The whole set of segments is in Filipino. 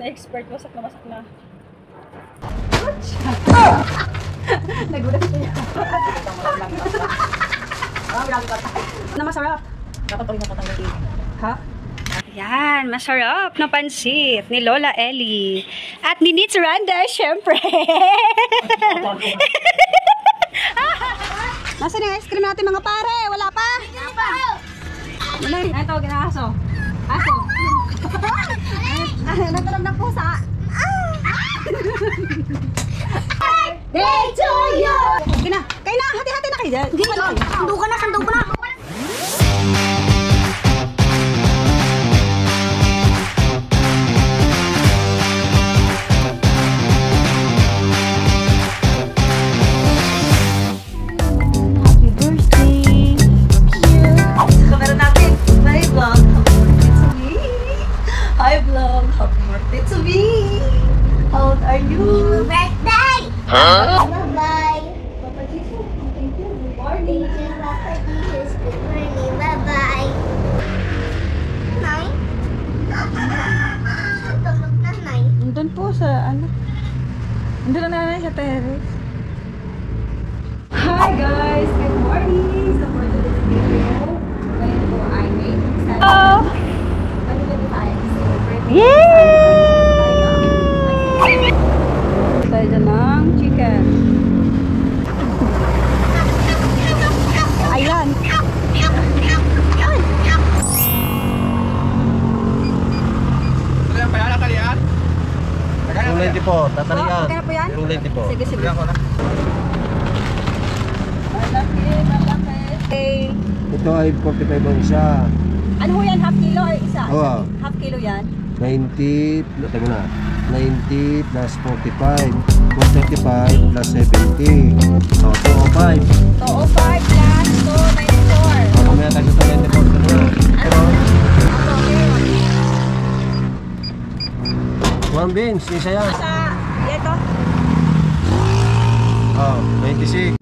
na expert, wasak na. Nagulat siya. Na masarap. Dapat pag napatanggal. Ha? Yan, masarap na pansit ni Lola Ellie. At ni Nits Randa, syempre. Nasaan yung ice cream natin mga pare? Wala pa? Wala pa. Wala. Ito, ginahaso. Aso. Nagtarap ng pusa. Day to you! Kaya na, hati-hati na kayo dyan. Hindi pa lang. Sando ka na. Hi vlog, happy birthday to me. How old are you? Birthday! Huh? Bye-bye. Papa Jesus, thank you. Good morning. Thank you, Papa Jesus. Good morning. Bye-bye. Nay? Tulog na, Nay. Nandun po sa ano? Nandun na nanay sa terrace. Hi guys! Good morning! So for today's video, ngayon po ay may Oh! Yay! Tayo dyan ng chicken. Ayan! Tulay di po, tatalian. Okay na po yan? Tulay di po. Sige. Malaki. Okay. Ito ay 45 ang isa. Ano ho yan? Half kilo or isa? Oo. Half kilo yan? 90, tago na. 90 plus 45. 135 plus 70. So, 205. 205 plus 294. Mamaya tayo sa 24 na. Pero, one beans, isa yan. Sa, ito. Oh, 96.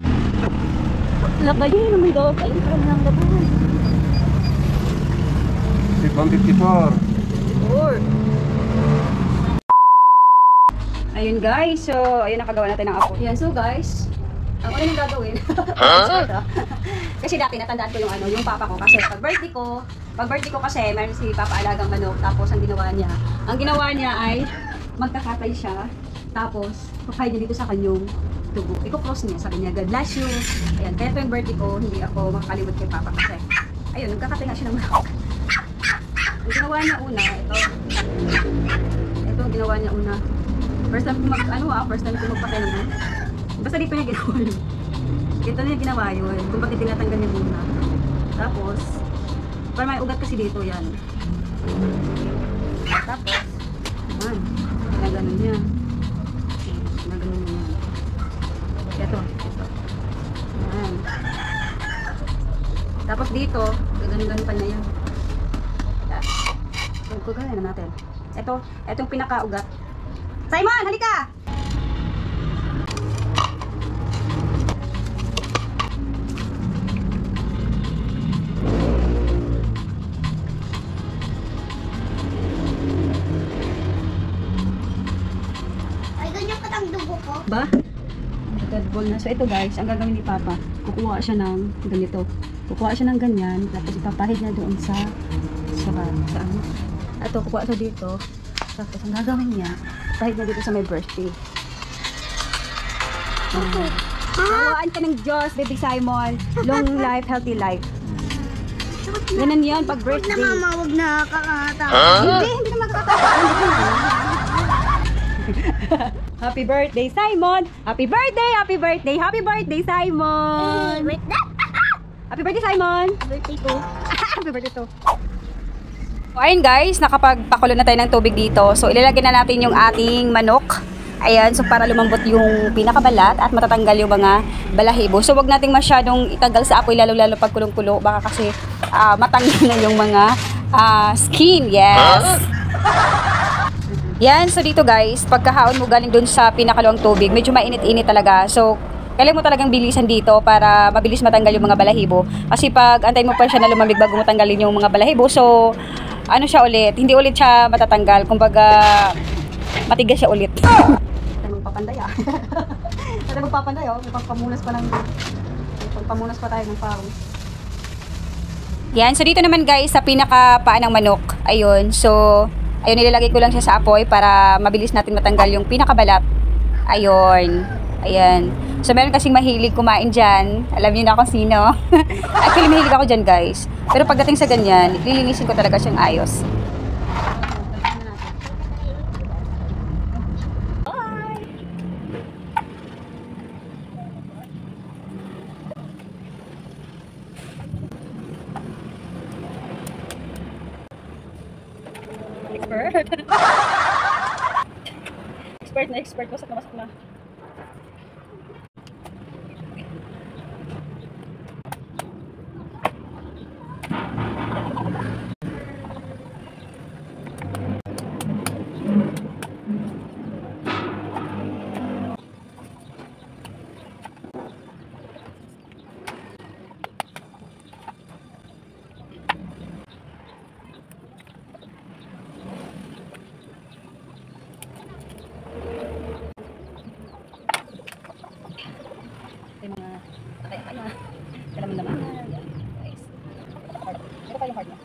Labay naman daw. Ay, parang lang labay. 154. Ayun guys, so ayun nakagawa natin ng apo. Yan, so guys, ang ano yung gagawin? Kasi dati natandaan ko yung papa ko kasi pag birthday ko kasi meron si papa alagang manok, tapos ang ginawa niya ay magkakatay siya, tapos kakain niya dito sa kanyang tubo. Iko-cross niya, sabi niya, God bless you. Ayan, kaya tuwing birthday ko, hindi ako makakalimot kay papa kasi ayun, nagkakatay nga siya ng manok. Ang ginawa niya una, ito ang ginawa niya una. First time ko magpatay naman. Basta dito niya ginawa yun. Dito niya ginawa yun. Kung bakit tinatanggal niya muna. Tapos, para may ugat kasi dito yan. Tapos, naman, ginaganon niya. Ginaganon niya. Ito. Ayan. Tapos dito, gaganon-ganon pa niya yan. Kugaya na natin. Itong pinakaugat. Simon, halika! Ay, ganyan katang dugo ko. Ba? Dead ball na. So ito guys, ang gagawin ni Papa, kukuha siya ng ganito. Kukuha siya ng ganyan, tapos ipapahid niya doon sa ano. Ito, kukuha siya dito. Tapos ang gagawin niya, pahid niya dito sa my birthday. Hawaan ka ng Diyos, baby Simon. Long life, healthy life. Ganun yan, pag birthday. Huwag na mama, huwag na kakatawa. Hindi na makakatawa. Happy birthday, Simon! Happy birthday, Simon! Wait na. Happy birthday, Simon! Birthday ko. Happy birthday to. So, ayun guys, nakapagpakulo na tayo ng tubig dito. So, ilalagay na natin yung ating manok. Ayan, so para lumambot yung pinakabalat at matatanggal yung mga balahibo. So, wag nating masyadong itagal sa apoy, lalo-lalo pag kulong-kulo. Baka kasi matanggal na yung mga skin. Yes! Yan, so dito guys, pagkahaon mo galing dun sa pinakaluang tubig, medyo mainit-init talaga. So, kailangan mo talagang bilisan dito para mabilis matanggal yung mga balahibo. Kasi pag antayin mo pa siya na lumamig bago mo tanggalin yung mga balahibo, so ano siya ulit, hindi ulit siya matatanggal. Kumbaga, matigas siya ulit. Tayo magpapanday ah. Tayo magpapanday oh. May pagpamunas pa ng... May pagpamunas pa tayo ng pawis. Yan, so dito naman guys, sa pinakapaan ng manok, ayun, so, ayun, nilalagay ko lang siya sa apoy para mabilis natin matanggal yung pinakabalat. Ayun, ayan. So, meron kasing mahilig kumain dyan, alam niyo na kung sino. Actually, mahilig ako dyan guys. Pero pagdating sa ganyan, lilinisin ko talaga siyang ayos. Expert, wasak na. Yung mga kaya kalaman-laman. Yan, guys. Ito pa yung hard niya.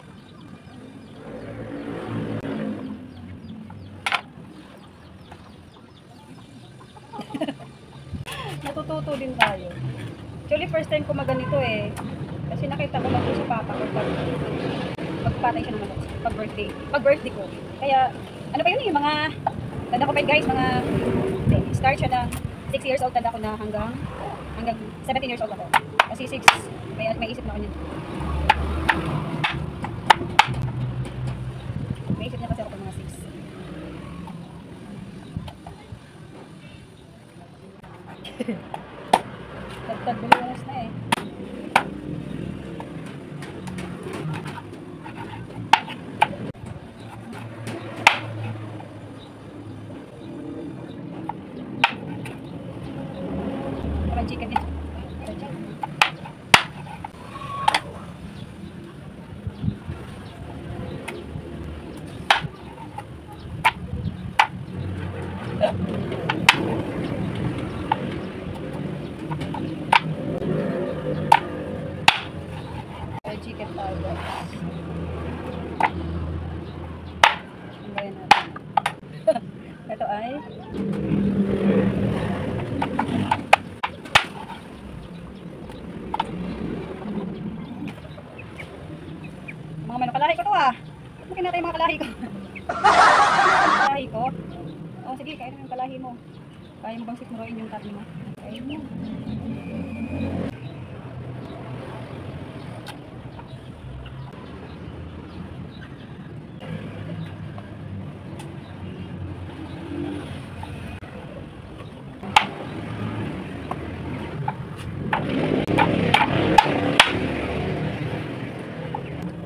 Natututo din tayo. Actually, first time ko maganito eh. Kasi nakita ko lang po sa papa ko pagpatay siya ng manok pag birthday ko. Kaya, ano pa yun yung mga, tanda ko pa yun guys, mga, start siya ng 6 years old, tanda ko na hanggang 17 years old ako. Kasi 6, may isip na ako niya. May isip niya kasi ako pag mga 6. Tagtag bulunas na eh. Parang chicken din. Chicken tayo guys. Sambayan natin. Ito ay mga manok. Kalahi ko to ah. Bakit natin yung mga kalahi ko? Kalahi ko? Oh, sige, kain mo yung kalahi mo. Kaya mo bang sikmuroin yung tatlo mo? Kain mo.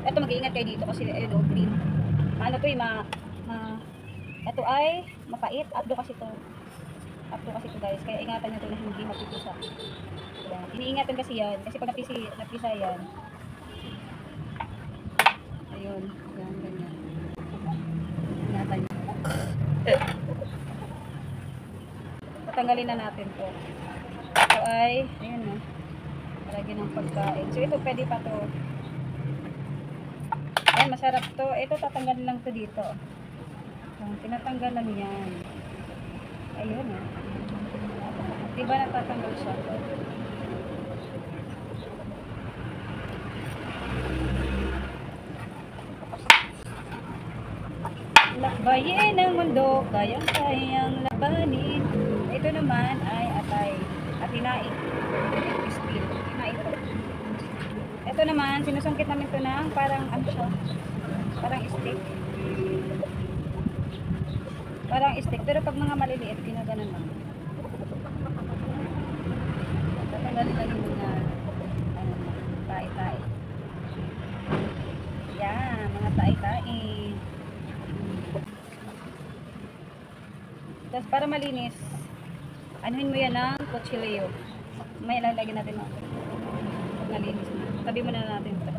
Ito, mag-iingat kayo dito kasi ayun o, green. Ano to eh, ito ay mapait. Apdo kasi to guys. Kaya ingatan nyo to na hindi mapipisa. Diba? Iniingatan kasi yan. Kasi pag napisa yan. Ayun. Yan, ganyan. Ingatan nyo. Patanggalin na natin to. Ito ay, ayun o. Malagyan ng pagkain. So ito, pwede pa to. Ayan, masarap to. Ito, tatanggalin lang to dito. Tinatanggalan yan. Ayun o. Diba natatanggal siya? Lakbayin ang mundo, kayang-kayang labanin. Ito naman ay atay. At hinain. Hinain to. Ito naman, sinusungkit namin ito ng parang ano siya? Parang steak. Parang steak. Pero pag mga maliliit, ginaganon lang. Tatanggalin lang yung mga tae-tae. Yan, mga tae-tae. Tapos para malinis, anuhin mo yan ng kutsilyo. May lalagyan natin ng nalinis na. Tabi mo na natin ito.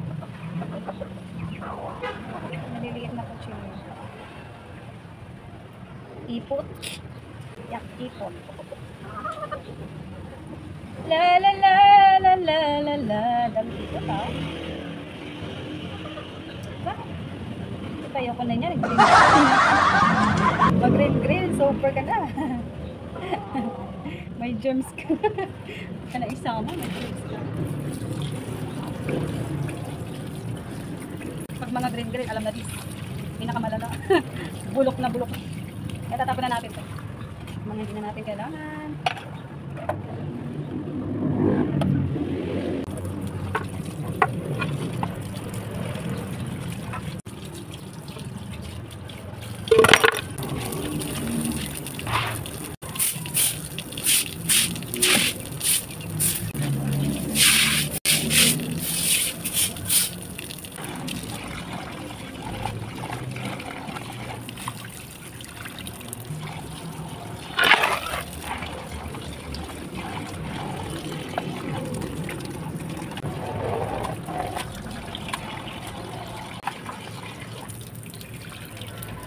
Maliliit na kutsilyo. Ipot. Yak, ipot. La la la la la la la. Dami ipot ha. Bakit? Ayoko na niya. Mag-grill, super ka na. May germs ka. Kana isama, may germs ka. Pag mga grill, alam na din. Pinakamalala. Bulok na bulok. Kaya tatapon na natin ito. Mga hindi na natin kailangan.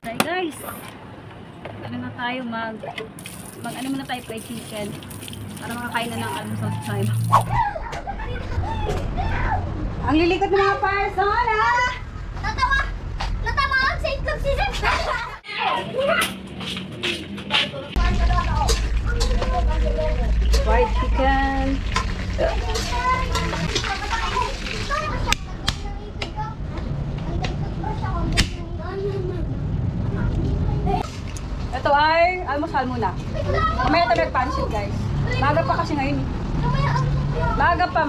Hi guys, ano na tayo mag ano muna tayo fried chicken para makakain na ng almusal time. Ang lilikot ng mga persona! Natawa ang safe club season! Fried chicken. Ito ay almusal muna. Mamaya tayo nag-pancit guys. Maaga pa kasi ngayon eh. Maaga pa.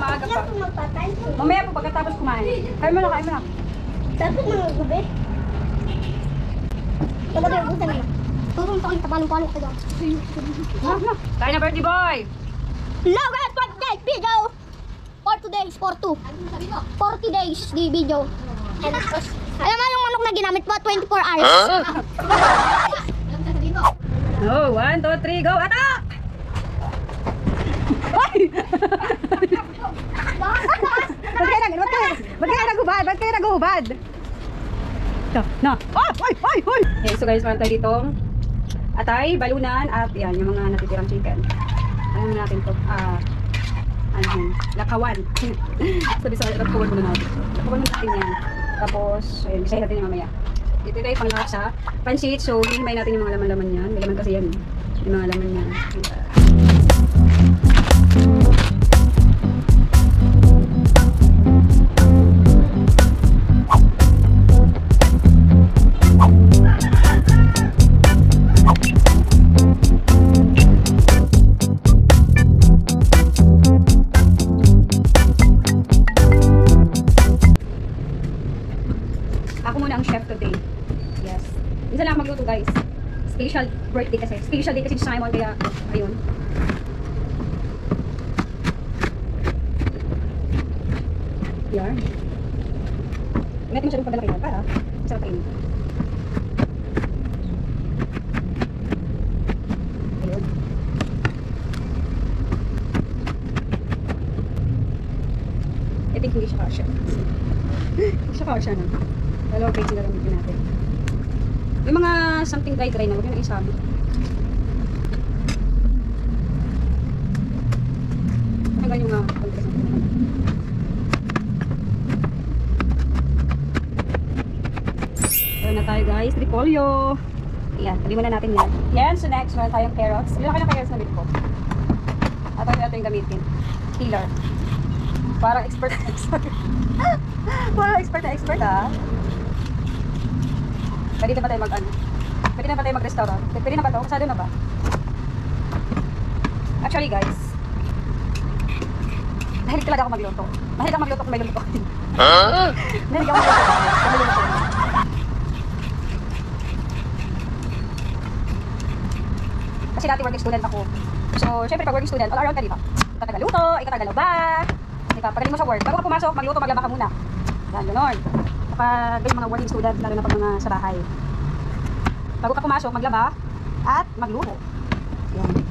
Mamaya po pagkatapos kumain. Kain mo na. Dapat mga gabi. Talaga yung buta nila. Turong pa kayo tapalong-palong ka dyan. Kain na birthday boy! Hello guys, for today's video! For today's, for 40 days the video. And of course, alam mo yung manok na ginamit mo, 24 hours. Oh, 1, 2, 3, go! Atak! Ay! Ba't kayo naguhubad? Na! Ay! Okay, so guys, meron tayo ditong atay, balunan, at yan, yung mga natitirang chicken. Ano natin to? Lakawan. Sabi sa lakawan muna natin. Lakawan muna natin yan. Tapos, ayun, isahin natin yung mamaya. Ito tayo panglawak sa pansit. So, hihimay natin yung mga laman-laman yan. May laman kasi yan. Yung mga laman yan. Ako muna ang chef today. Yes. Minsan lang magluto guys. Special birthday kasi. Special day kasi si Simon. Kaya, ayun. Yan. Ingat mo siya rin pagdala kayo para sarap kayo. Ayun. I think hindi siya kasya. Hindi siya kasya na. Dalawa grades na gamitin natin. Yung mga something dry na, huwag yun ang isabi. Hanggang yung pag-dress natin. Gawin na tayo guys, repolyo. Ayan, tabi muna natin yan. Yan, so next, meron tayong carrots. Ilan kayo ng carrots na bit ko? At ito yung gamitin. Peeler. Parang expert na expert. Parang expert na expert ah. Pwede na ba tayo mag-ano? Pwede na ba tayo mag-restaurant? Pwede na ba ito? Kasado na ba? Actually guys, nahilig talaga ako magluto. Mahilig ako magluto kung may luluto. Nahilig ako magluto kung may luluto. Kasi dati working student ako. So, syempre pag working student, all around ka dito. Ikatagaluto, ikatagalaba. Diba? Pagaling mo sa work, bago ka pumasok, magluto, maglaba ka muna. Yan, gano'n. Kapag yung mga working student, lalo na pag mga sa bahay. Bago ka pumasok, maglaba at magluto. Yan.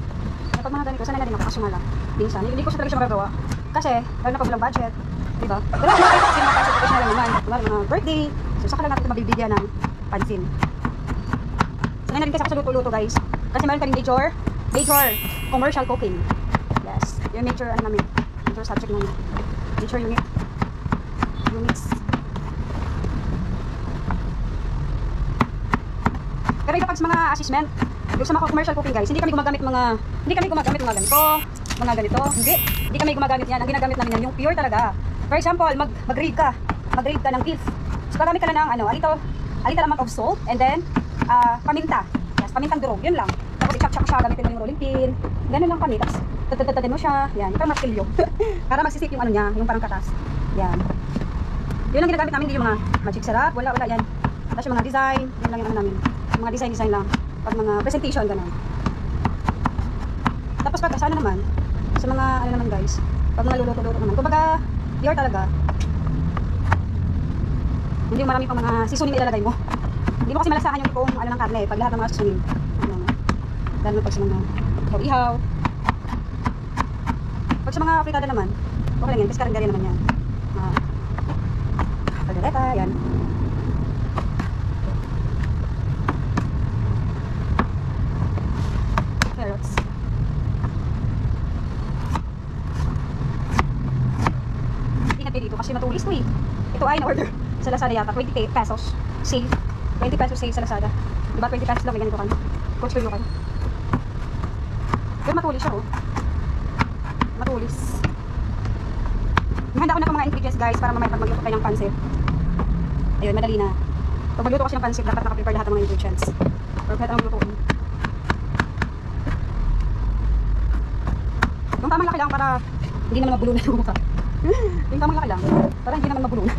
Kapag mga ganito, sanay na din ako kasumala. Minsan, hindi ko siya talaga siya magagawa. Kasi, lalo na pag walang budget. Diba? Pero kung makita kasi mga pasok professional naman, mga birthday, so saka lang natin mabibigyan ng pansin. Sanay na rin kasi ako sa luto-luto guys. Kasi meron kaming major commercial cooking. Yes. Yung major ano namin. Major subject namin. Major units. Pero iba pag sa mga assessment, yung sa mga commercial cooking guys, hindi kami gumagamit mga ganito. Hindi kami gumagamit yan. Ang ginagamit namin yan, yung pure talaga. For example, mag-grade ka ng beef. So gagamit ka lang ng a little amount of salt and then paminta. Yes, pamintang durog, yun lang. Tapos i-chop siya, gamitin mo yung rolling pin. Ganun lang kami. Tapos tatatatin mo siya. Yan, parang martilyo. Para magsisip yung ano niya, yung parang katas. Yan. Yun ang ginagamit namin, hindi yung mga magic sarap, wala yan. Tapos yung mga design, yun lang yung ano namin. Yung mga design lang. Pag mga presentation, ganun. Tapos pag sa ano naman, sa mga ano naman guys, pag mga luluto-luto naman, kumbaga, pure talaga. Hindi yung marami pang mga seasoning na ilalagay mo. Hindi mo kasi malasahan yung tipong ano ng karne, pag lahat ng mga seasoning. Ano, lalo pag sa mga ihaw. Pag sa mga fritada naman, okay lang yan, pescarengari naman yan. Kaldereta, yan. Carrots. Ingat kayo dito kasi matulis to eh. Ito ay na-order sa Lazada yata, 20 pesos. Sale. 20 pesos sale sa Lazada. Diba 20 pesos lang, may ganito ka. Coach kayo kayo. Pero matulis siya oh. Matulis. Handa ko na mga ingredients guys para mamaya pag magluto tayo ng pansit. Ayun, madali na. Pag magluto kasi ng pansit, dapat naka-prepare lahat ng mga ingredients. Perfect ang lutuin. Yung tamang laki lang para hindi naman magbulunan yung mukha. Yung tamang laki lang para hindi naman magbulunan.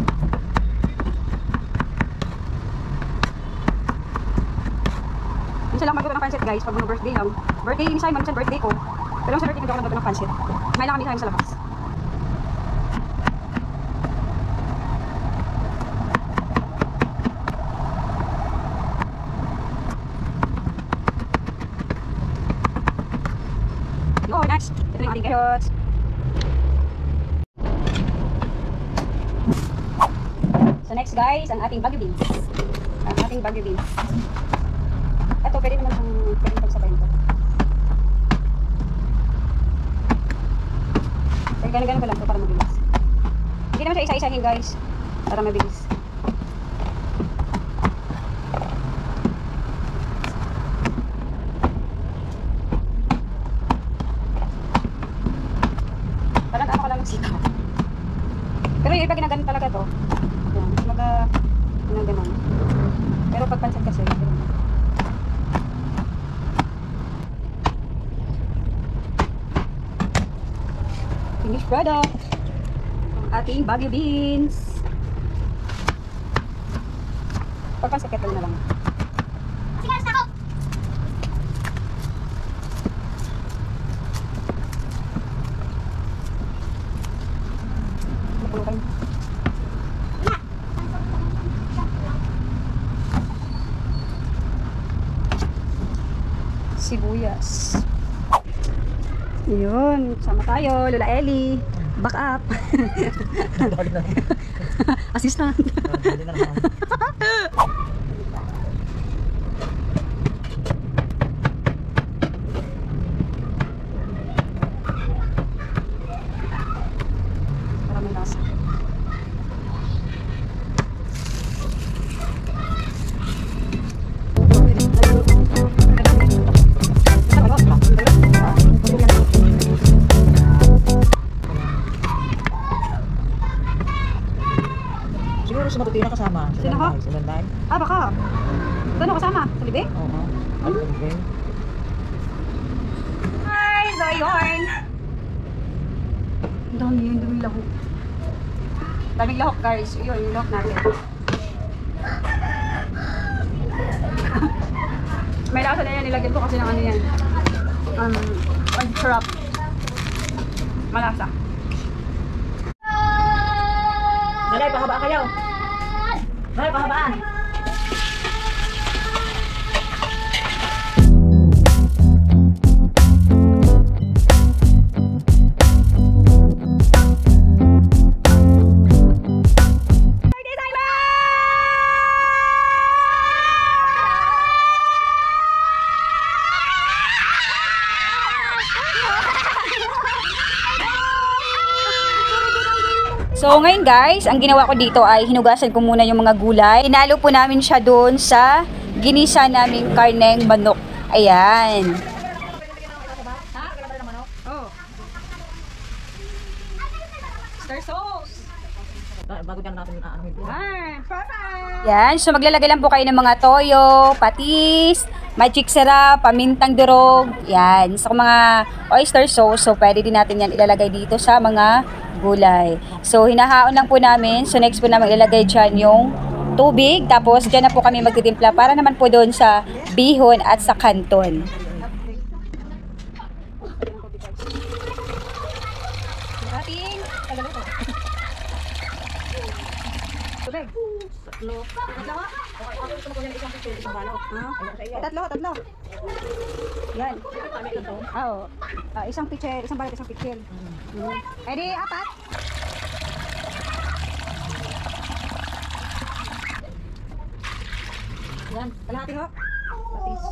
Minsan lang magluto ng pansit guys pag birthday lang. Birthday ni Simon, minsan birthday ko. Pero sa birthday ko nagluto ng pansit. May lang kami sa labas. Oh, next. Ito yung ating carrots. So next guys, ang ating bagu beans. Ang ating bagu beans. Ito, pwede naman pwede pagsabayin ito. Pero gano'n ko lang ito para mabilis. Hindi naman siya isa-isahin guys. Para mabilis. Parang ano ka lang ng sikaw. Pero yung iba ginaganong talaga to. Yan, ginaganon. Pero pag pansit kasi, gano'n. Finished product. Ang ating bagu beans. Pag pansit kettle na lang. Sigaras ako! Napulukan. Sibuyas. Yun, sama tayo, Lola Ellie. Back up. Assistant. Para may lasa. Siguro sa matutuyo na kasama. Sino ka? Sa Landay. Ah, baka. Saan kasama? Sa libe? Oo. Ano okay? Hi! So, yun. Ang dami yun, daming lahok. Daming lahok, guys. Yun, yung lahok natin. May lasa na yan, nilagyan ko kasi ng ano yan. Sarap. Malasa. Nanay, pahaba kayo. Nanay, pahabaan. So ngayon guys, ang ginawa ko dito ay hinugasan ko muna yung mga gulay. Hinalo po namin siya doon sa ginisa naming karneng manok. Ayan. Star sauce. Bago dyan natin ano ito. Yan, so maglalagay lang po kayo ng mga toyo, patis, magic sarap, pamintang durog. Yan, so mga oyster sauce, so pwede din natin yan ilalagay dito sa mga gulay. So hinahaon lang po namin, so next po namin ilalagay dyan yung tubig, tapos dyan na po kami magtitimpla para naman po doon sa bihon at sa kanton. Tatlo. Yan. Oo. Isang pitcher, isang balat, isang pitcher. Edi, apat. Yan, kalahati ho. Patis.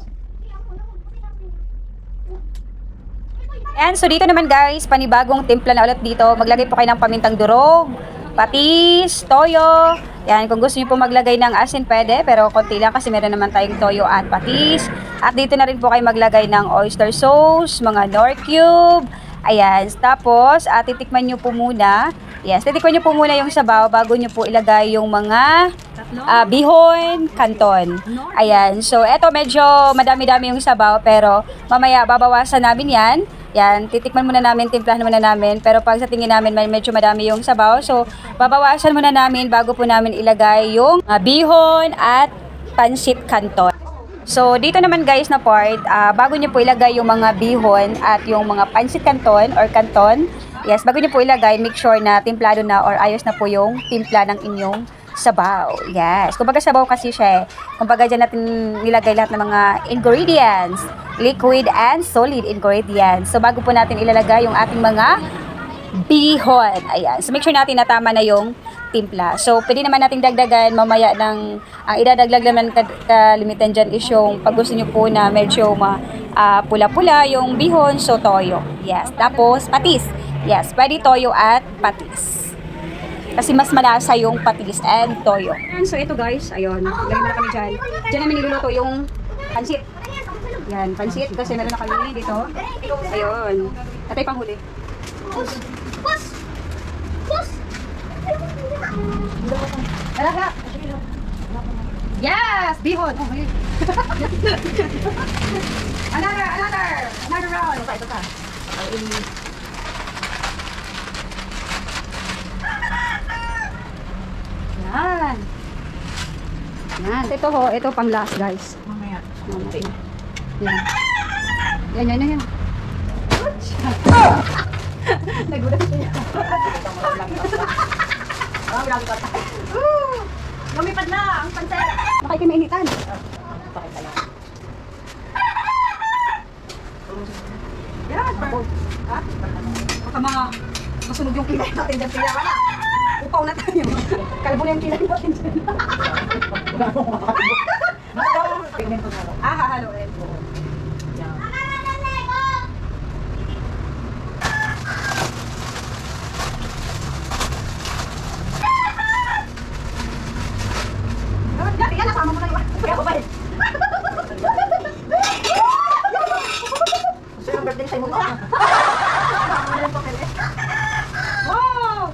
Ayan, so dito naman guys, panibagong timpla na ulit dito. Maglagay po kayo ng pamintang durog, patis, toyo. Yan, kung gusto niyo po maglagay ng asin, pwede. Pero konti lang kasi meron naman tayong toyo at patis. At dito na rin po kayo maglagay ng oyster sauce, mga nor cube. Ayan, tapos titikman nyo po muna. Yes, titikman nyo po muna yung sabaw bago nyo po ilagay yung mga bihon, kanton. Ayan, so eto medyo madami-dami yung sabaw pero mamaya babawasan namin yan. Yan, titikman muna namin, timplahan muna namin. Pero pag sa tingin namin medyo madami yung sabaw, so babawasan muna namin bago po namin ilagay yung bihon at pansit kanton. So dito naman guys na part, bago nyo po ilagay yung mga bihon at yung mga pansit kanton or kanton, yes, bago nyo po ilagay, make sure na timplado na or ayos na po yung timpla ng inyong sabaw. Yes, kumbaga sabaw kasi siya eh. Kumbaga dyan natin nilagay lahat ng mga ingredients, liquid and solid ingredients. So bago po natin ilalagay yung ating mga bihon. Ayan, so make sure natin na tama na yung timpla. So pwede naman natin dagdagan mamaya ng, ang idadaglag naman kalimitan dyan is yung pag gusto nyo po na medyo pula-pula yung bihon, so toyo. Yes, tapos patis. Yes, pwede toyo at patis. Kasi mas malasa yung patis and toyo. So ito guys, ayun. Lagyan na kami dyan. Dyan namin niluluto yung pansit. Yan, pansit. Kasi meron na kami dito. Ayun. Ito yung panghuli. Alaga! Yes! Bihon! Oh, another round! Ito ka. Yan. Yan. Ito pang last guys. Mamaya. Okay. Yan. Nagulat siya. Lumipad na ang pansit. Nakikimiinitan. Yan. Ha? Baka masunog yung kilay natin dyan. Kaya wala. Upaw na tayo. Kalbo na yung kilay natin dyan. Hahaloin. Yan, nasama mo na yun. Kaya ko ba eh. Gusto yung birthday sa'yo mo ka. Wow!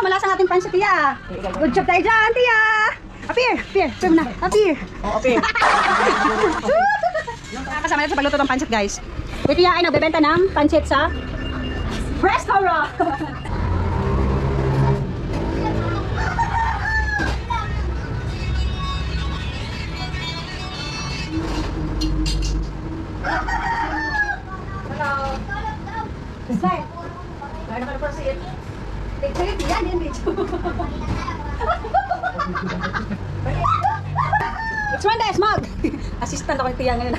Malasa natin pansit, Tia. Good job tayo dyan, Tia. Appear mo na. Appear. Oh, okay. Kasama natin sa pagluto ng pansit, guys. Si Tia ay nagbebenta ng pansit sa restaurant. Hello. Smile. Ay, nakalapasit. Picture yan, yan, picture. It's Monday, smog! Assistant ako ni Tia ngayon.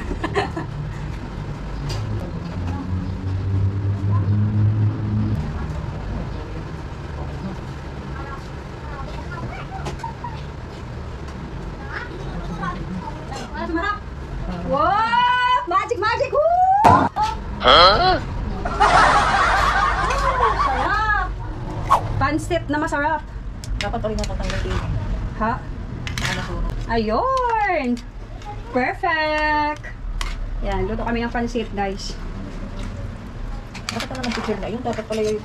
Ano sumarap? Wow! Magic, magic! Woo! Sarap! Pansit na masarap. Dapat ulit na tatanggalin. Ha? Ano suno? Ayun! Perfect! Yan, luto kami ng pansit, guys. Bakit naman picture na yun? Dapat pala yung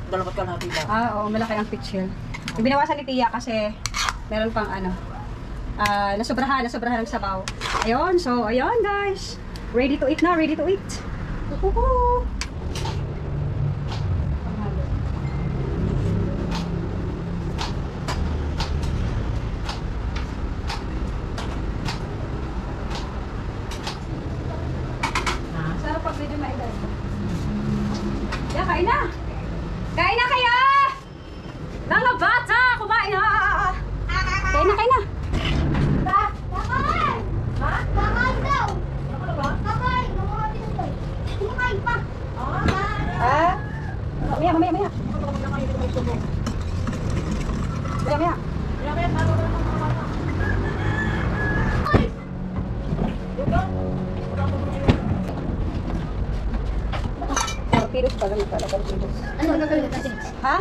dalapat ka natin ba? Oo, malaki ang pitchel. Ibinawasan ni Tia kasi meron pang ano, nasobrahan ng sabaw. Ayun, so ayun guys. Ready to eat na, ready to eat. Woohoo! Sarap pag medyo maedad. Yeah, kain na! Kain na kayo! Mga bata! Kumain na! Kain na, kain na! Kakain! Ha? Kakain daw! Kakain! Kumakain pa! Ha? Mamaya, mamaya, mamaya. Mamaya, mamaya. Pilos pa ganun pala, pilos. Ano ang gagawin natin? Ha?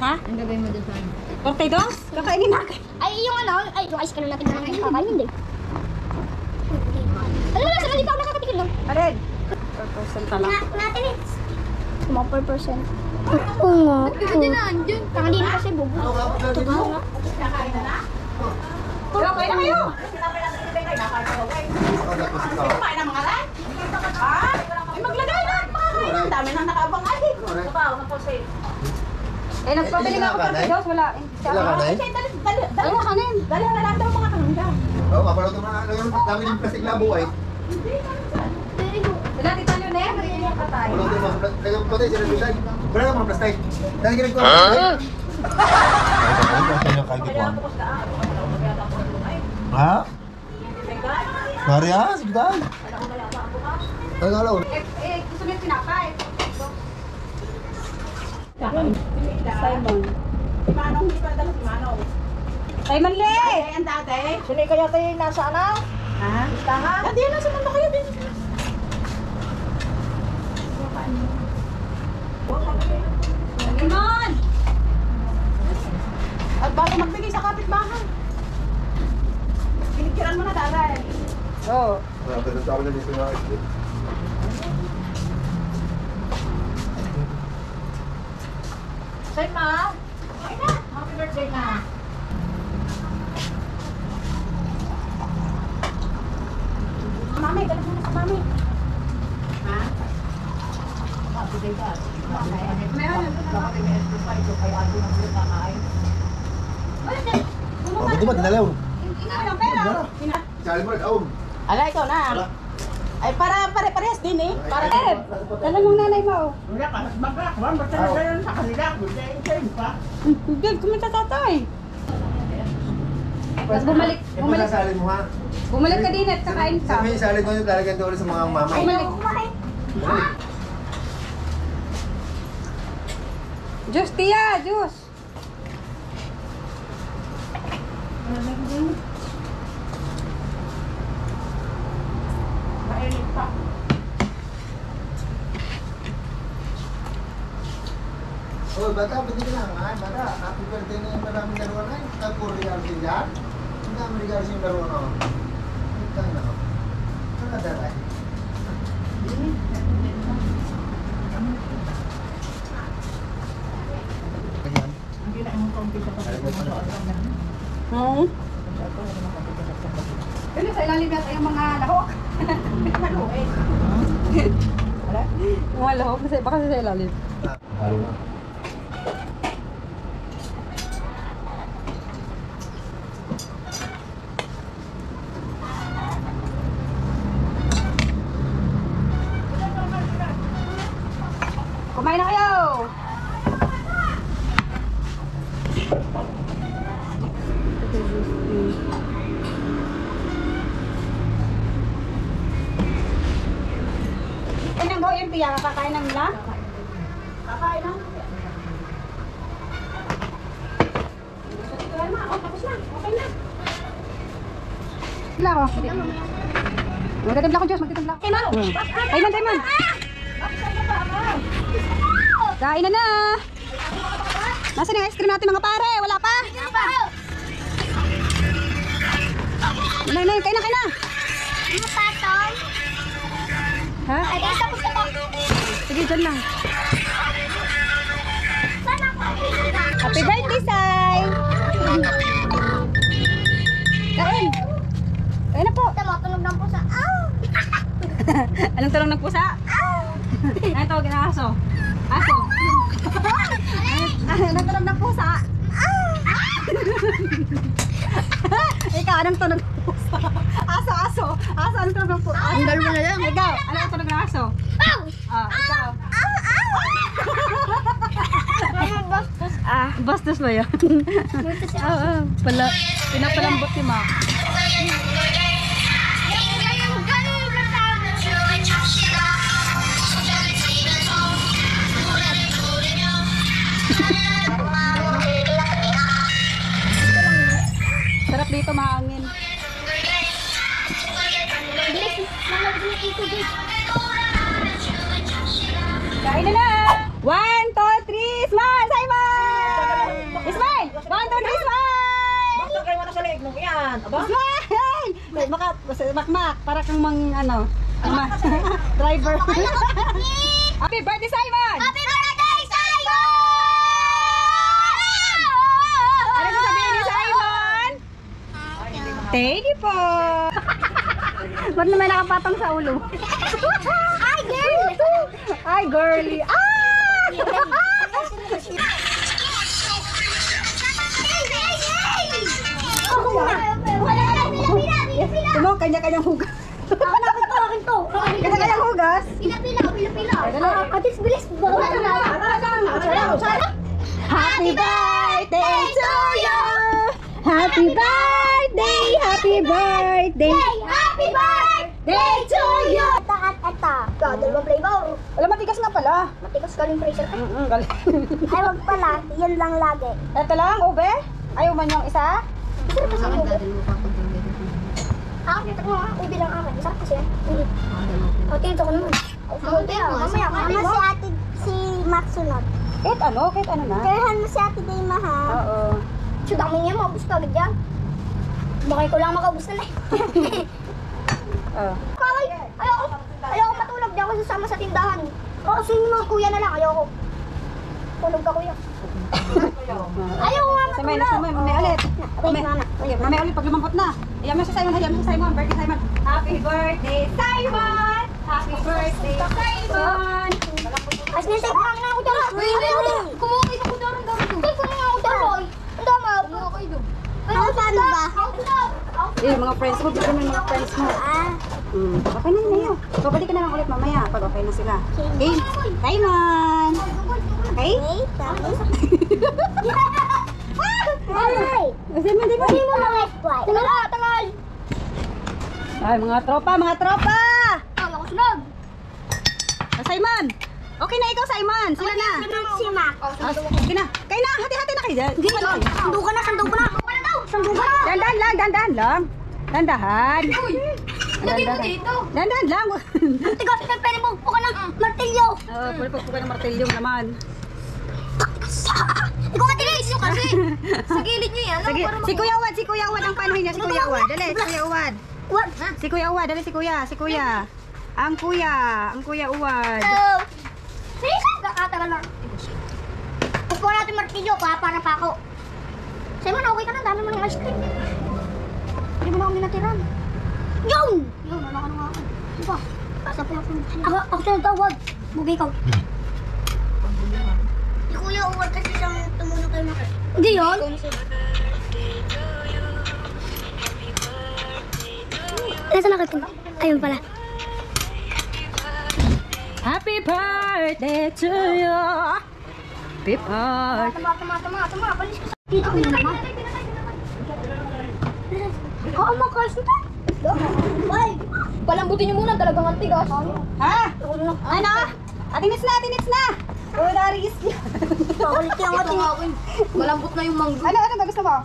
Ha? Ang gagawin mo dun sa ano? Torpedos? Kakainin natin. Ay, yung ano, ay, yung ice cream natin na lang kakain, hindi. Alam mo, nasa dito ako nakakatikil lang. Ared. 4% na lang. Natin eh. Mga 4%. Oo nga. Hindi na, andyan. Hindi na kasi bubo. Ito nga. Kaya, kain na kayo. Ay, maglagay na! Ang dami nang nakaabang ay! Kabaw, naposay. Eh, nagpabili nga ako torpedos. Wala. Wala ka na eh? Dali na kanin. Dali na lang daw mga kanunda. Oo, kapanood mo na. Dami yung plastic labo ay. Wala, tita nyo na yan. Marigyan yung patay. Kapanood mo mga plastic. Kaya patay sila bisan. Wala ka mga plastic. Dahil ka nagkuha. Ha? Maria, sige tayo. Ay, ngalaw. Gusto niyo tinapay. Simon. Si Manong, hindi pa dala si Manong. Simon Lee! Ayan dati. Sino kaya tayo nasa ano? Ha? Listahan? Hindi, nasa mundo kayo din. Simon! At bago magbigay sa kapitbahay. Pinicturean mo na dahil. Oo. Pero sa ako na dito nga. Say ma. Happy birthday na. Mami, dala mo na sa mami. Ha? Happy birthday ka. Meron. Dapat may exercise so kaya ano na sila kakain. Oh, buti ba dinalaw? Hindi mo lang pera. Sali mo, oh. Ala, ikaw na. Ay, para pare-parehas din eh. Para Dala mong nanay mo. Hindi, kumita tatay. Tapos bumalik Sali mo ha. Bumalik ka din at kakain ka. Sabi yung sali mo yung lalagyan doon sa mga mama. Bumalik. Diyos, Tia, Diyos. mainit pa. Oh, bata, pwede ka lang ha. Bata, happy birthday na yung maraming laruan na yun. Tapos regalo siya dyan. Ang dami regalo siya yung laruan ako. Ito na ako. Nakadaray. Hindi na yung kompisa pa sa Hmm? Pero sa ilalim natin yung mga lahok. Yung mga lahok, kasi baka sa ilalim. Kumain na kayo! Kuya, kakain ng nila? Kakain ng tapos na. Okay na. Timpla ko. Magtitimpla ko, Diyos. Magtitimpla ko. Kainan, Taymon. Kain na na. Nasaan yung ice cream natin mga pare? Wala pa? Kain na. Ha? Sige, dyan lang. Happy birthday, Sai! Kain! Kain na po! Tunog ng pusa. Anong tulong ng pusa? Ano tawag na aso? Aso! Anong tulong ng pusa? Ikaw, anong tunog ng pusa? Aso! Anong tunog ng pusa? Ang dalawa na lang. Ikaw, anong tunog ng aso? Ikaw. Bastos ba yan? Oo, pala. Pinapalambot si Ma. Sarap dito, mahangin. Kain na na! 1, 2, 3, smile! Simon! Smile! 1, 2, 3, smile! Bakit kayo na sa leeg mo yan? Aba? Smile! Makmak, para kang driver. Happy birthday, Simon! Happy birthday, Simon! Ano sasabihin ni Simon? Thank you po! Ba't naman nakapatong sa ulo? Hi, girl! Ay, girly! Tumo, kanya-kanyang hugas. Akin to. Kanya-kanyang hugas? Pila. Dali. Bilis. Happy birthday to you! Happy birthday! Happy birthday! Happy birthday to you! Ito. Dalawang flavor. Wala, matigas nga pala. Matigas ka rin, Fraser. Galing. Ay, wag pala. Yan lang lagi. Ito lang, ube? Ayaw man yung isa? Masarap kasi ang ube. Kita ko nga, ube lang akin. Masarap kasi yan. O, tinto ko naman. Mamaya. Mama si ate, si Max sunod. Kahit ano na. Kerahan mo si ate Day, ha? Oo. So, dami niya, maubos ka agad yan. Bakit ko lang makaubos na eh. Oh. Ayoko matulog. Di ako sasama sa tindahan. O, kasi yung mga kuya na lang. Ayoko. Tulog ka, kuya. Ayoko nga matulog. Mamaya ulit. Mamaya ulit pag lumambot na. Iyan mo si Simon. Birthday Simon. Happy birthday, Simon! Happy birthday, Simon! As nisip lang na ako dyan. Kumukay na ako dyan. Kumukay na ako dyan. Ang dama. Ano paano ba? Mga friends mo. Bigyan mo yung mga friends mo. Okay na yun. Babalik ka na lang ulit mamaya pag okay na sila. Okay? Simon! Okay? Ay! Simon, di ba? Hindi mo na left right. Tangal! Ay, mga tropa! Ay, ako sunod. Simon! Okay na ikaw, Simon! Sila na! Si Mac. Sige na! Kayo na! Hati-hati na kayo dyan! Sando ka na. Sando ka na. Dandahan lang! Dandahan! Dandahan lang! Tigas, pwede mo po ka ng martilyo. Pwede po ng martilyo naman. Ikaw ka tinis nyo kasi. Sa gilid nyo yan. Sige, si Kuya Uwad ang panuhin niya, si Kuya Uwad. Dali, si Kuya Uwad. What? Si Kuya Uwad, dali si Kuya. Ang Kuya Uwad. Hello. Sige, kakatagal lang. Kukuha natin martilyo, para pa ako. Simon, okay ka na. Dami mo ng ice cream. Hindi mo na ako minatiran. Yun, ano nga ako. Diba? Asa pa ako. Ako siya nagtawag. Bugay ka. Si Kuya Uwad kasi siyang tumulong kayo na. Hindi yun? Nasaan ako ito? Ayun pala. Happy birthday to you. Happy birthday. Tama. Palis ka sa... Dito ko na naman. Oo, makars na tayo. Ay! Palambutin niyo muna, talagang antigas. Ha? Ano? Atinits na! Oh, naris niya. Pakulit yung ating. Malambot na yung manggo. Ano ba gusto mo?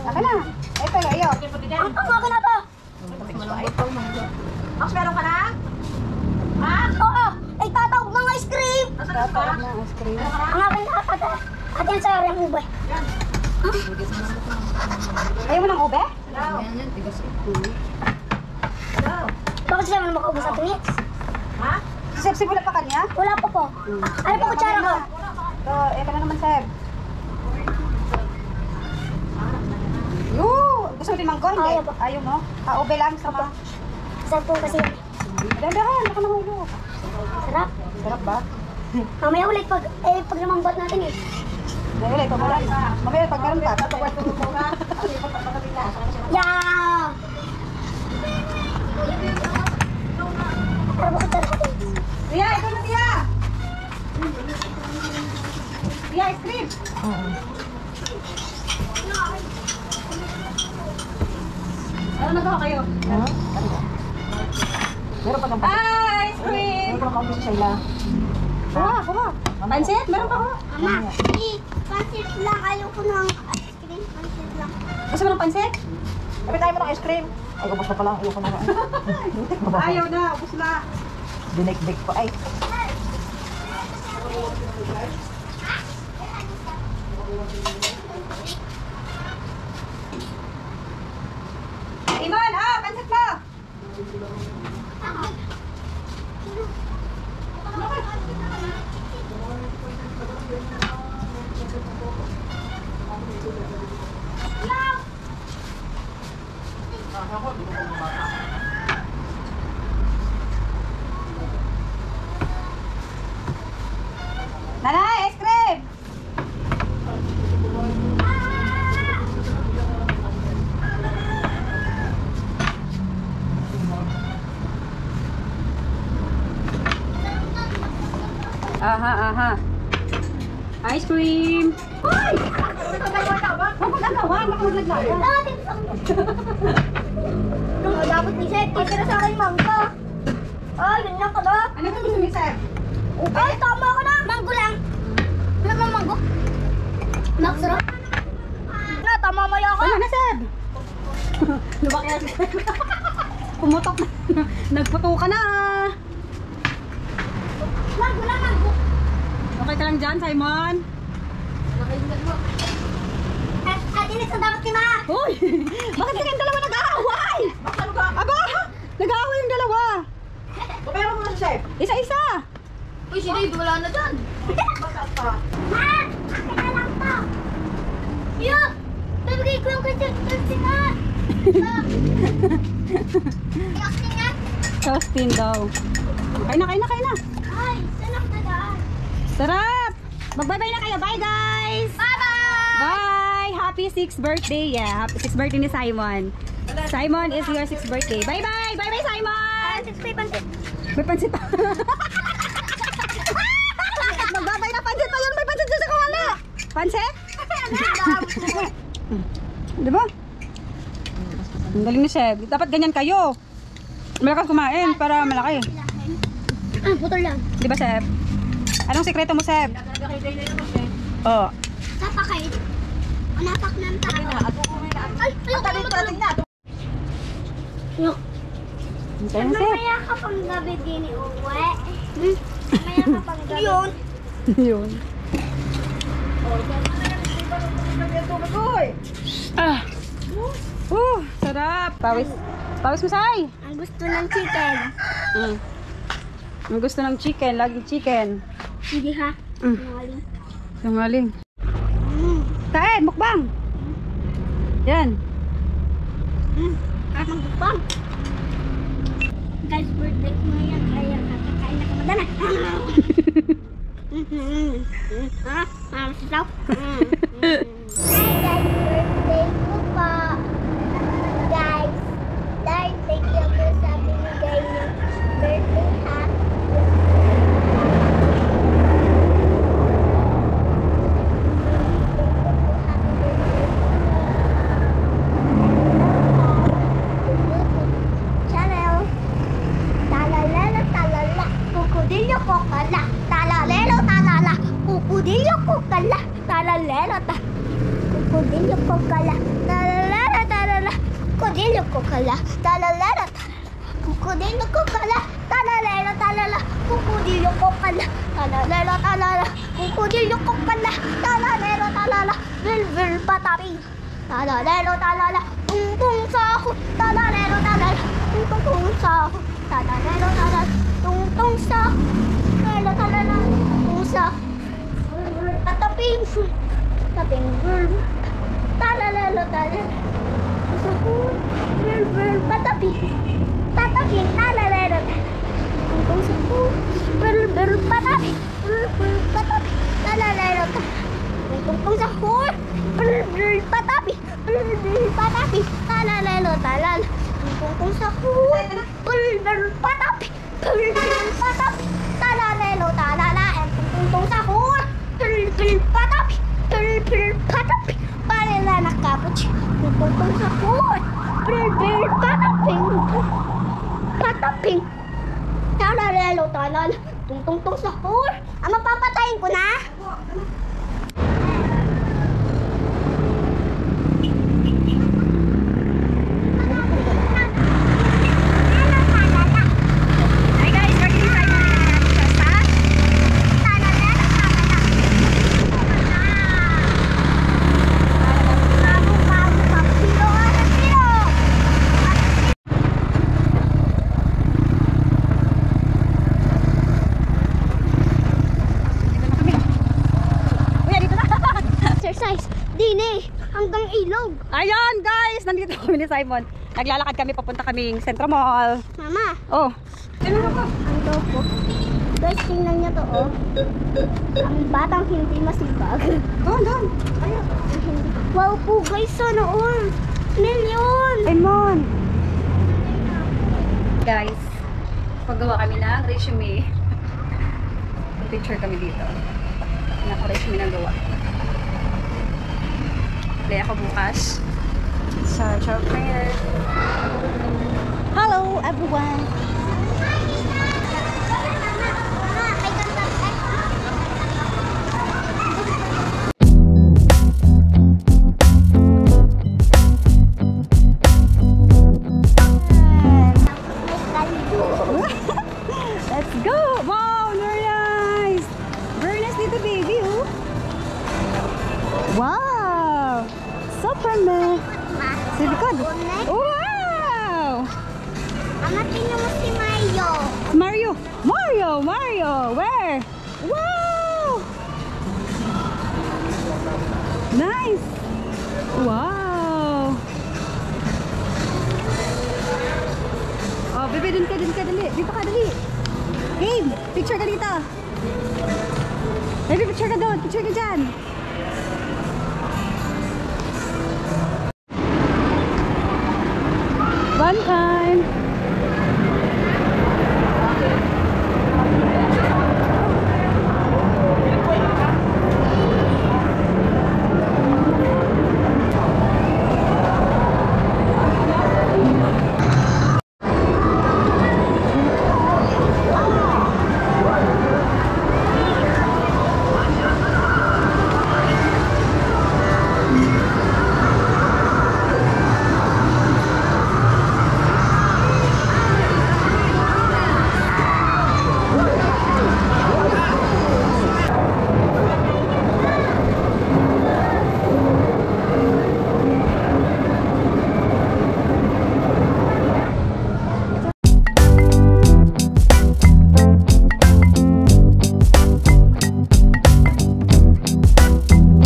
Aka na. Ito, iyo. Ang akin na to. Malambot pa yung manggo. Max, meron ka na? Oo. Ay, tatawag ng ice cream. Tatawag na ice cream. Ang akin na ata. At yan sa rin ubay. Ayaw mo ng ube? Yan yan, tigas eh. Bakit siya naman makaubos sa tingits? Sisip-sip ulit pa kanya? Wala pa po. Ano pa kutsara ko? So, ito na naman, Seb. Yoo! Gusto mo din manggo? Hindi. Ayaw pa. Ayaw mo? Ube lang sama. Sarap po kasi. Dandahan, baka mahulog. Sarap. Sarap ba? Mamaya ulit pag namanggot natin eh. Ngayon ulit, pamulan. Mamaya pag meron ka. Yeah! Tara ba kutsara ko? Tia, ito na Tia! Tia, ice cream! Ano nagawa kayo? Meron pa ng Ice cream! Meron pa ng kaunti sa Sheila. Kuha. Pansit? Meron pa ko. Mama, pansit lang. Ayoko ng ice cream. Pansit lang. Gusto mo ng pansit? Kapit tayo mo ng ice cream. Ay, ubos na pala. Ayoko na. Butik mo ba? Ayaw na, ubus na. Dinik-dik pa. Ay. Iman, pansit mo! Nanay, ice cream! Aha. Ice cream! Uy! Huwag magagawan, baka maglaglayan. Dapat ni Seth, titira sa akin mangga. Ay, yun lang ka ba? Ano ba gusto ni Seb? Ay, tama ka na. Manggo lang. Wala bang manggo? Max, sarap. Na, tama maya ka. Tama na, Seb! Lumaki na si Seb. Pumutok na. Nagputo ka na. Manggo lang, manggo. Okay ka lang dyan, Simon? At inis ang dapat si Ma. Uy! Bakit kayong dalawa nag-aaway? Aba! Nag-aaway yung dalawa. Pero mo lang, chef. Isa-isa. Uy, si Dave, wala na dyan. Ma! Akin na lang to. Yo! Babigay ko yung kasi nga. Kasi nga. Justin daw. Kain na. Ay, sarap na daan. Sarap! Mag-bye-bye na kayo. Bye, guys! Bye-bye! Bye! Happy 6th birthday. Yeah, happy 6th birthday ni Simon. Simon is your 6th birthday. Bye-bye! Bye-bye, Simon! Pansit. May pansit pa. Magbabay na pansit pa yun. May pansit dyan sa kawala. Pansit? Diba? Ang galing ni Chef. Dapat ganyan kayo. Malakas kumain para malaki. Ah, putol lang. Diba, Chef? Anong sekreto mo, Chef? Oh. Sapakay. Anapak ng tao. Ay, ayoko na matulog. No. Hintay na, Chef. Mamaya ka pang gabi din uwi. Mamaya ka pang gabi. Yun. Yun. Ah. Sarap. Pawis. Pawis mo, Sai. Ang gusto ng chicken. Ang gusto ng chicken. Laging chicken. Hindi ha? Nangaling. Nangaling. Kain, mukbang. Yan. Magbukbang. Guys, birthday ko ngayon. Kaya kakakain na kamadana. Sasaw. Hi guys, birthday ko pa. Guys, dahil thank you po sa binigay niyo birthday ha. Channel. Talala, talala. Kukurilyo ko pala. Kukodilo ko kala, talalera. Kukodilo ko kala, talalera, talala. Kukodilo ko kala, talalera, talala. Kukodilo ko kala, talalera, talala. Vil patapi. Talalero, talala. Tungtung sahod, talalero, talala. Tungtung sahod, talalero, talala. Tungtung sahod, talalero, talala. Tungtung sahod, pataping. Taping, talalero, talala. Sahod, patapi. Pataping, talalero, tungtung sahod, patapi. Patapi, talalero, talala. Tungtung sahod, patapi. Patapi, talalero, talala. Tungtung sahod, patapi. Patapi, talalero, talala. Tungtung sahod, patapi. Patapi, palala nakapuchi. Tungtung sahod, patapi. Pataping, talalero, talala. Tungtung sahod. Mapapatayin ko na. Exercise, dine, hanggang ilog. Ayan guys, nandito kami ni Simon. Naglalakad kami, papunta kaming Centro Mall. Mama, Oh. ang topo. Guys, tingnan niyo to, oh. Ang batang hindi masibag. Doon. Wow po guys, sana all. Million! Simon. Guys, paggawa kami ng resume. Picture kami dito. Naka-resume na gawa. Play ako bukas sa job fair. Hello everyone! Let's go! Wow, very nice! Very nice dito, baby, oh! Wow! Super man! Sa likod! Wow! Ama, tingnan mo si Mario. Mario! Where? Wow! Nice! Wow! Oh, bebe, dun ka, dali. Dito ka, dali. Gabe, picture ka dito. Baby, picture ka doon. Picture ka dyan. One time.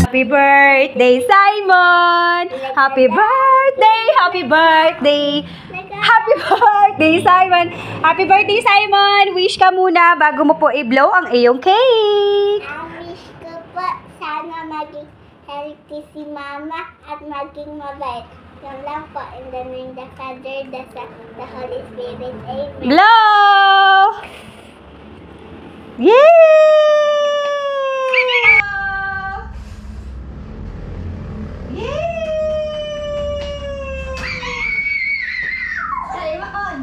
Happy birthday, Simon! Happy birthday! Happy birthday! Happy birthday, Simon! Happy birthday, Simon! Wish ka muna bago mo po i-blow ang iyong cake! Ang wish ko po, sana maging healthy si Mama at maging mabait. Yan lang po, in the name of the Father, the Son, the Holy Spirit. Amen. Blow! Yay! Simon,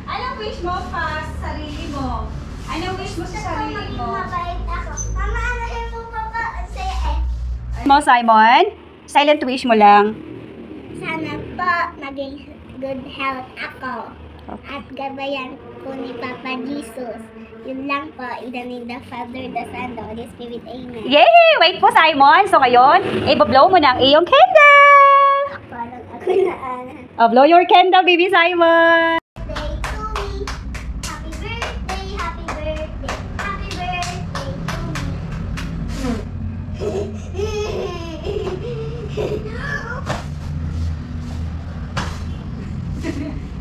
anong wish mo pa sa sarili mo? Anong wish mo sa sarili Maging mo? mabait ako. Mama, ano yung mo pa ba? Say Mo, Simon? Silent wish mo lang. Sana po maging good health ako. At gabayan po ni Papa Jesus. Yun lang po. In the name of the Father, the Son, the Holy Spirit. Amen. Yay! Wait po, Simon. So ngayon, i-blow mo na ang iyong candle. Parang ako na Blow your candle, baby Simon. birthday to me. Happy birthday, happy birthday, happy birthday to me.